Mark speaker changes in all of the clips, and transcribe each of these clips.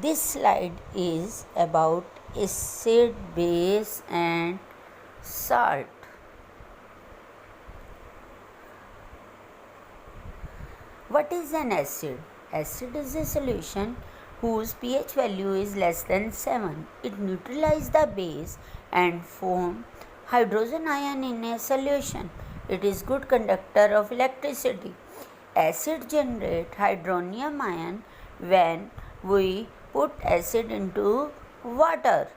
Speaker 1: This slide is about acid, base, and salt. What is an acid? Acid is a solution whose pH value is less than 7. It neutralizes the base and forms hydrogen ion in a solution. It is good conductor of electricity. Acid generate hydronium ion when we put acid into water.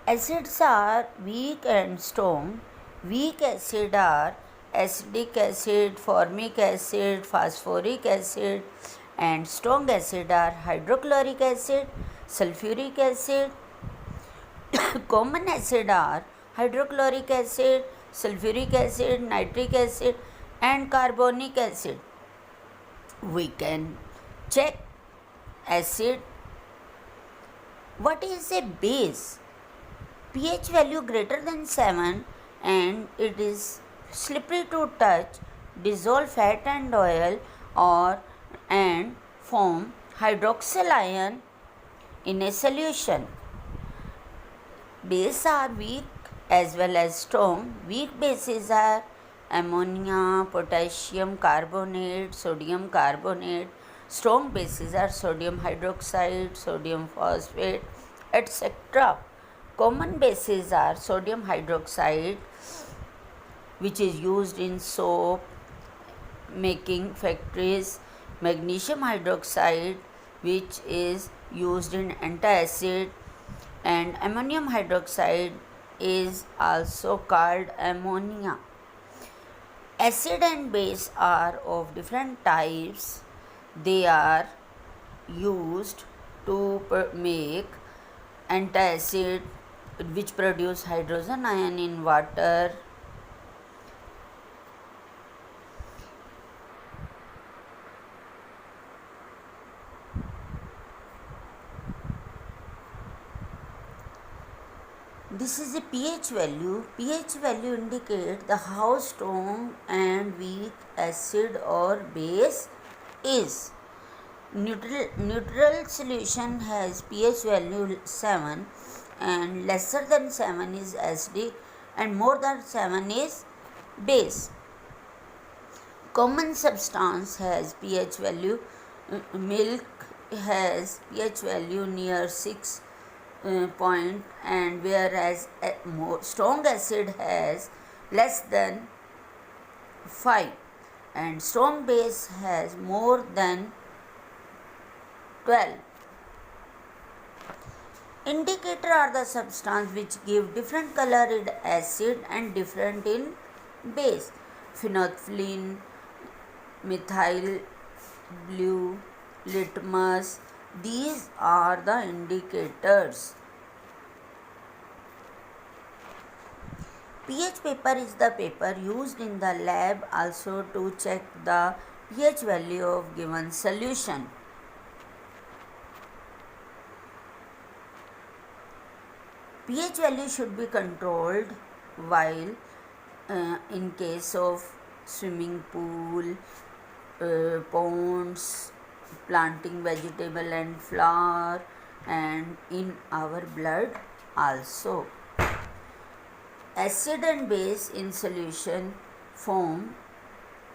Speaker 1: Acids are weak and strong. Weak acid are acetic acid, formic acid, phosphoric acid, and strong acid are hydrochloric acid, sulfuric acid. Common acid are hydrochloric acid, sulfuric acid, nitric acid, and carbonic acid. We can check acid. What is a base? pH value greater than 7 and it is slippery to touch, dissolve fat and oil and form hydroxyl ion in a solution. Bases are weak as well as strong. Weak bases are ammonia, potassium carbonate, sodium carbonate. Strong bases are sodium hydroxide, sodium phosphate, etc. Common bases are sodium hydroxide, which is used in soap making factories, magnesium hydroxide, which is used in antacid, and ammonium hydroxide is also called ammonia. Acid and base are of different types. They are used to make antacid, which produce hydrogen ion in water. This is a pH value. pH value indicates the how strong and weak acid or base is. Neutral solution has pH value 7 and lesser than 7 is acidic and more than 7 is base. Common substance has pH value, milk has pH value near 6 point, and whereas more strong acid has less than 5 and strong base has more than 12. Indicator are the substance which give different color in acid and different in base. Phenolphthalein, methyl blue, litmus, these are the indicators. pH paper is the paper used in the lab also to check the pH value of given solution. pH value should be controlled while in case of swimming pool, ponds, planting vegetable and flower, and in our blood also. Acid and base in solution form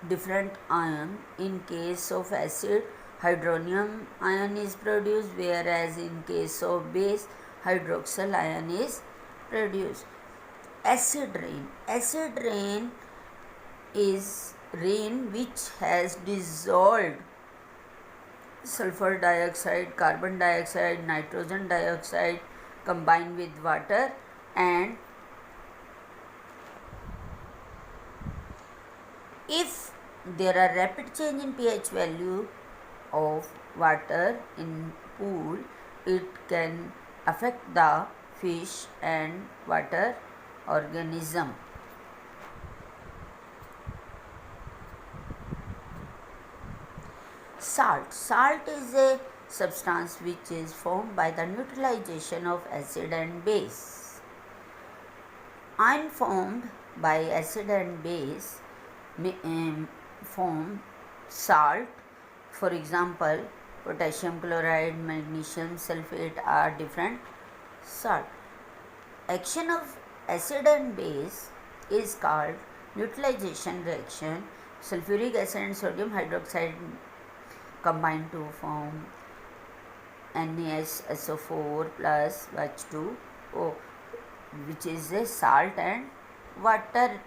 Speaker 1: different ion. In case of acid, hydronium ion is produced, whereas in case of base, hydroxyl ion is produced. Acid rain. Acid rain is rain which has dissolved sulfur dioxide, carbon dioxide, nitrogen dioxide combined with water, and if there are rapid change in pH value of water in pool, it can affect the fish and water organism. Salt. Salt is a substance which is formed by the neutralization of acid and base. Ion formed by acid and base form salt. For example, potassium chloride, magnesium sulfate are different salt. Action of acid and base is called neutralization reaction. Sulfuric acid and sodium hydroxide combine to form NaSO4 plus H2O, which is a salt and water.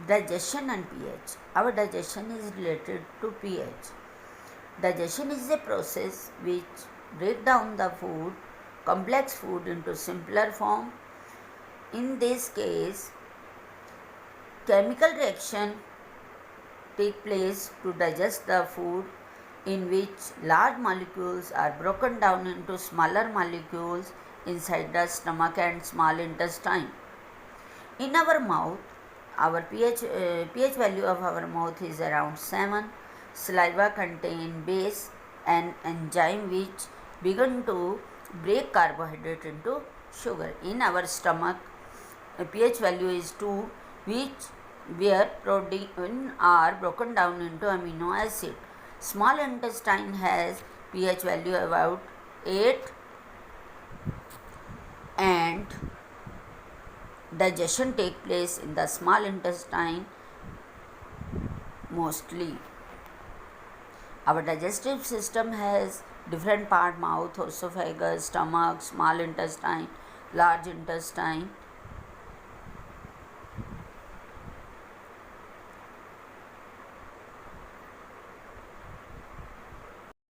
Speaker 1: Digestion and pH. Our digestion is related to pH. Digestion is a process which breaks down the food, complex food into simpler form. In this case, chemical reaction take place to digest the food, in which large molecules are broken down into smaller molecules inside the stomach and small intestine. In our mouth, our pH value of our mouth is around 7. Saliva contains base, an enzyme which begin to break carbohydrate into sugar. In our stomach, pH value is 2, where protein are broken down into amino acid. Small intestine has pH value about 8, and digestion take place in the small intestine mostly. Our digestive system has different part: mouth, esophagus, stomach, small intestine, large intestine.